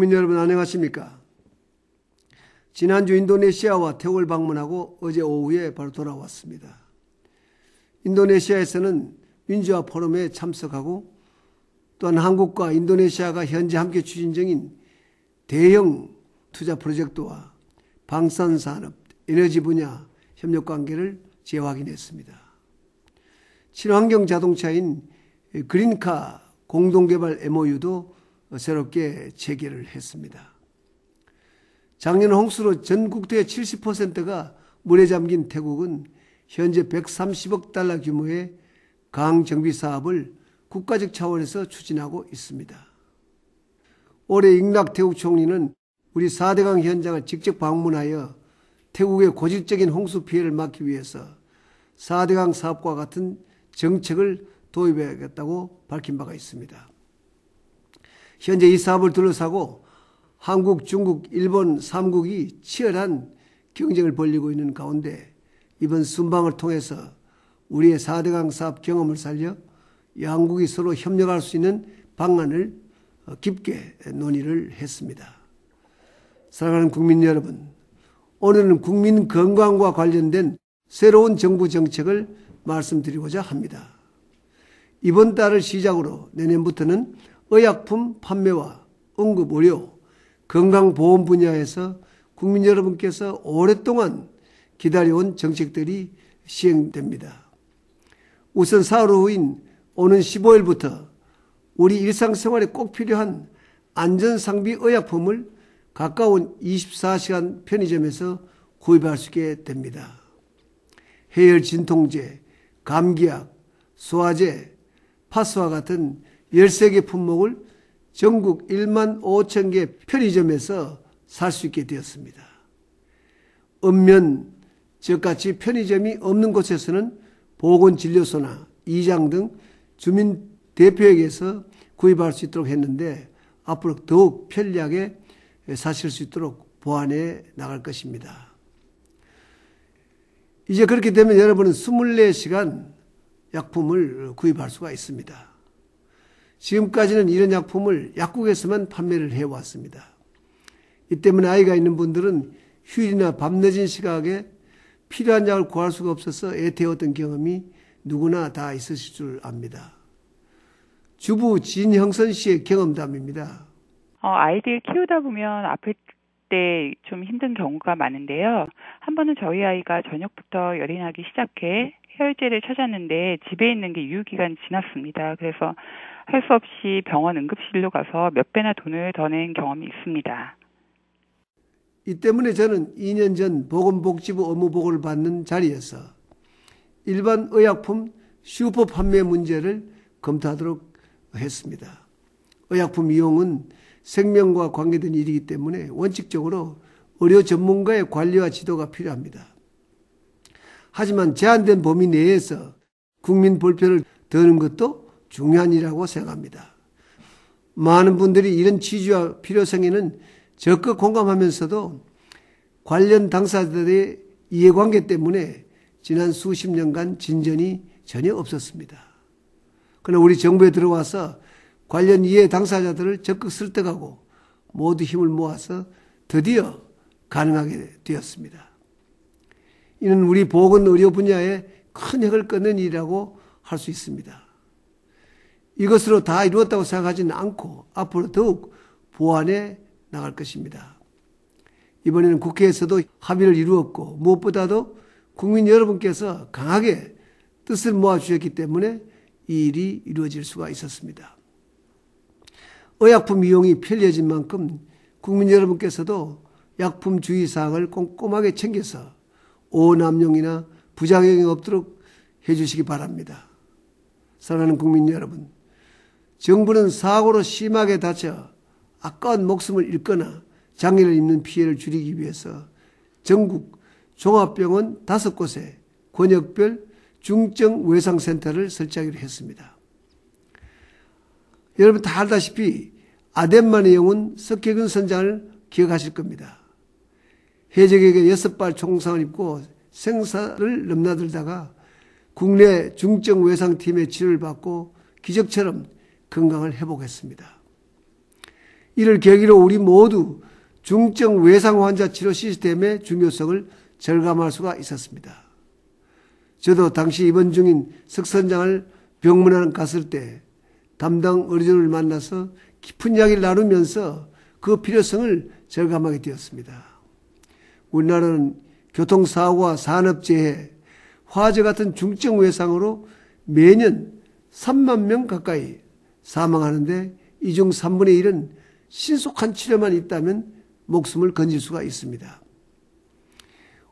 국민 여러분 안녕하십니까? 지난주 인도네시아와 태국을 방문하고 어제 오후에 바로 돌아왔습니다. 인도네시아에서는 민주화 포럼에 참석하고 또한 한국과 인도네시아가 현재 함께 추진 중인 대형 투자 프로젝트와 방산산업, 에너지 분야 협력 관계를 재확인했습니다. 친환경 자동차인 그린카 공동개발 MOU도 새롭게 체결을 했습니다. 작년 홍수로 전 국토의 70%가 물에 잠긴 태국은 현재 130억 달러 규모의 강 정비 사업을 국가적 차원에서 추진하고 있습니다. 올해 잉락 태국 총리는 우리 4대강 현장을 직접 방문하여 태국의 고질적인 홍수 피해를 막기 위해서 4대강 사업과 같은 정책을 도입해야겠다고 밝힌 바가 있습니다. 현재 이 사업을 둘러싸고 한국, 중국, 일본 3국이 치열한 경쟁을 벌이고 있는 가운데 이번 순방을 통해서 우리의 4대강 사업 경험을 살려 양국이 서로 협력할 수 있는 방안을 깊게 논의를 했습니다. 사랑하는 국민 여러분, 오늘은 국민 건강과 관련된 새로운 정부 정책을 말씀드리고자 합니다. 이번 달을 시작으로 내년부터는 의약품 판매와 응급의료, 건강보험 분야에서 국민 여러분께서 오랫동안 기다려온 정책들이 시행됩니다. 우선 사흘 후인 오는 15일부터 우리 일상생활에 꼭 필요한 안전상비 의약품을 가까운 24시간 편의점에서 구입할 수 있게 됩니다. 해열 진통제, 감기약, 소화제, 파스와 같은 13개 품목을 전국 1만 5천 개 편의점에서 살 수 있게 되었습니다. 읍면, 저같이 편의점이 없는 곳에서는 보건진료소나 이장 등 주민 대표에게서 구입할 수 있도록 했는데 앞으로 더욱 편리하게 사실 수 있도록 보완해 나갈 것입니다. 이제 그렇게 되면 여러분은 24시간 약품을 구입할 수가 있습니다. 지금까지는 이런 약품을 약국에서만 판매를 해왔습니다. 이 때문에 아이가 있는 분들은 휴일이나 밤늦은 시각에 필요한 약을 구할 수가 없어서 애태웠던 경험이 누구나 다 있으실 줄 압니다. 주부 진형선 씨의 경험담입니다. 아이들 키우다 보면 아플 때 좀 힘든 경우가 많은데요. 한 번은 저희 아이가 저녁부터 열이 나기 시작해 해열제를 찾았는데 집에 있는 게 유효기간이 지났습니다. 그래서 할 수 없이 병원 응급실로 가서 몇 배나 돈을 더 낸 경험이 있습니다. 이 때문에 저는 2년 전 보건복지부 업무보고를 받는 자리에서 일반 의약품 슈퍼 판매 문제를 검토하도록 했습니다. 의약품 이용은 생명과 관계된 일이기 때문에 원칙적으로 의료 전문가의 관리와 지도가 필요합니다. 하지만 제한된 범위 내에서 국민 불편을 드는 것도 중요한 일이라고 생각합니다. 많은 분들이 이런 취지와 필요성에는 적극 공감하면서도 관련 당사자들의 이해관계 때문에 지난 수십 년간 진전이 전혀 없었습니다. 그러나 우리 정부에 들어와서 관련 이해 당사자들을 적극 설득하고 모두 힘을 모아서 드디어 가능하게 되었습니다. 이는 우리 보건의료 분야에 큰 획을 긋는 일이라고 할 수 있습니다. 이것으로 다 이루었다고 생각하지는 않고 앞으로 더욱 보완해 나갈 것입니다. 이번에는 국회에서도 합의를 이루었고 무엇보다도 국민 여러분께서 강하게 뜻을 모아주셨기 때문에 이 일이 이루어질 수가 있었습니다. 의약품 이용이 편리해진 만큼 국민 여러분께서도 약품 주의사항을 꼼꼼하게 챙겨서 오남용이나 부작용이 없도록 해주시기 바랍니다. 사랑하는 국민 여러분, 정부는 사고로 심하게 다쳐 아까운 목숨을 잃거나 장애를 입는 피해를 줄이기 위해서 전국 종합병원 5곳에 권역별 중증 외상센터를 설치하기로 했습니다. 여러분 다 알다시피 아덴만의 영웅 석혜균 선장을 기억하실 겁니다. 해적에게 6발 총상을 입고 생사를 넘나들다가 국내 중증 외상팀의 치료를 받고 기적처럼 건강을 회복했습니다. 이를 계기로 우리 모두 중증 외상 환자 치료 시스템의 중요성을 절감할 수가 있었습니다. 저도 당시 입원 중인 석선장을 병문안 갔을 때 담당 의료진을 만나서 깊은 이야기를 나누면서 그 필요성을 절감하게 되었습니다. 우리나라는 교통사고와 산업재해, 화재 같은 중증 외상으로 매년 3만 명 가까이 사망하는데 이 중 3분의 1은 신속한 치료만 있다면 목숨을 건질 수가 있습니다.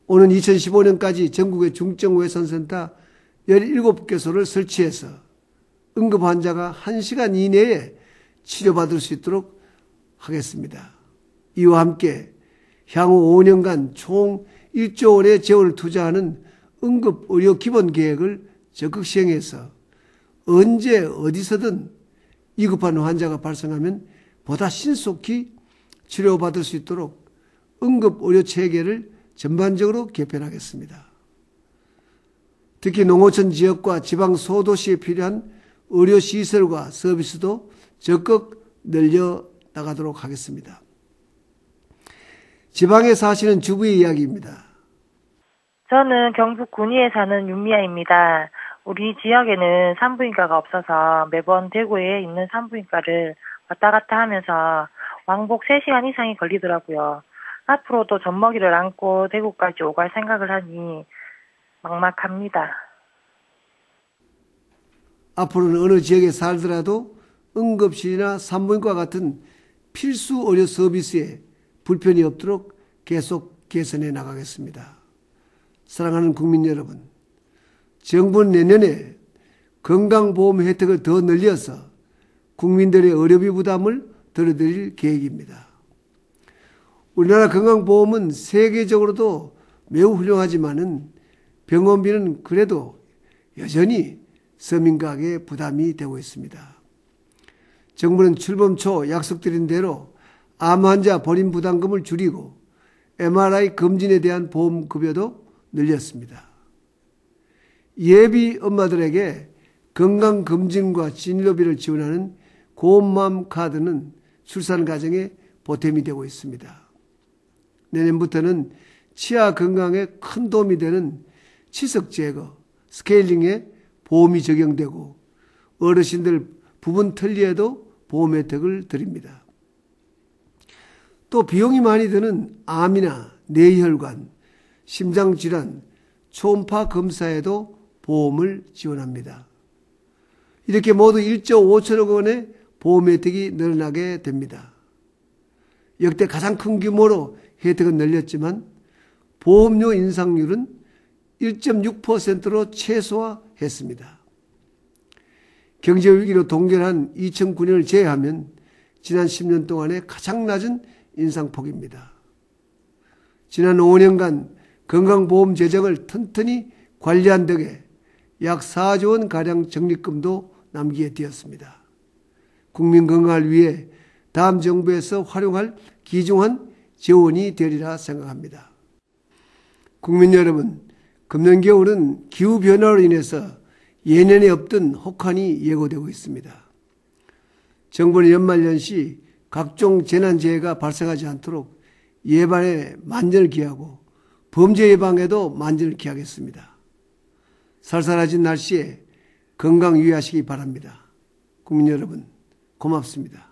오는 2015년까지 전국의 중증외상센터 17개소를 설치해서 응급 환자가 1시간 이내에 치료받을 수 있도록 하겠습니다. 이와 함께 향후 5년간 총 1조 원의 재원을 투자하는 응급의료 기본계획을 적극 시행해서 언제 어디서든 위급한 환자가 발생하면 보다 신속히 치료받을 수 있도록 응급의료 체계를 전반적으로 개편하겠습니다. 특히 농어촌 지역과 지방 소도시에 필요한 의료시설과 서비스도 적극 늘려나가도록 하겠습니다. 지방에 사시는 주부의 이야기입니다. 저는 경북 군위에 사는 윤미아입니다. 우리 지역에는 산부인과가 없어서 매번 대구에 있는 산부인과를 왔다 갔다 하면서 왕복 3시간 이상이 걸리더라고요. 앞으로도 젖먹이를 안고 대구까지 오갈 생각을 하니 막막합니다. 앞으로는 어느 지역에 살더라도 응급실이나 산부인과 같은 필수 의료 서비스에 불편이 없도록 계속 개선해 나가겠습니다. 사랑하는 국민 여러분, 정부는 내년에 건강보험 혜택을 더 늘려서 국민들의 의료비 부담을 덜어드릴 계획입니다. 우리나라 건강보험은 세계적으로도 매우 훌륭하지만은 병원비는 그래도 여전히 서민가계에 부담이 되고 있습니다. 정부는 출범 초 약속드린 대로 암 환자 본인 부담금을 줄이고 MRI 검진에 대한 보험급여도 늘렸습니다. 예비 엄마들에게 건강검진과 진료비를 지원하는 고마움 카드는 출산 과정에 보탬이 되고 있습니다. 내년부터는 치아 건강에 큰 도움이 되는 치석 제거, 스케일링에 보험이 적용되고 어르신들 부분 틀니에도 보험 혜택을 드립니다. 또 비용이 많이 드는 암이나 뇌혈관, 심장질환, 초음파 검사에도 보험을 지원합니다. 이렇게 모두 1조 5천억 원의 보험 혜택이 늘어나게 됩니다. 역대 가장 큰 규모로 혜택은 늘렸지만 보험료 인상률은 1.6%로 최소화했습니다. 경제위기로 동결한 2009년을 제외하면 지난 10년 동안의 가장 낮은 인상폭입니다. 지난 5년간 건강보험 재정을 튼튼히 관리한 덕에 약 4조 원가량 적립금도 남기게 되었습니다. 국민 건강을 위해 다음 정부에서 활용할 귀중한 재원이 되리라 생각합니다. 국민 여러분, 금년 겨울은 기후변화로 인해서 예년에 없던 혹한이 예고되고 있습니다. 정부는 연말연시 각종 재난재해가 발생하지 않도록 예방에 만전을 기하고 범죄 예방에도 만전을 기하겠습니다. 살살해진 날씨에 건강 유의하시기 바랍니다. 국민 여러분, 고맙습니다.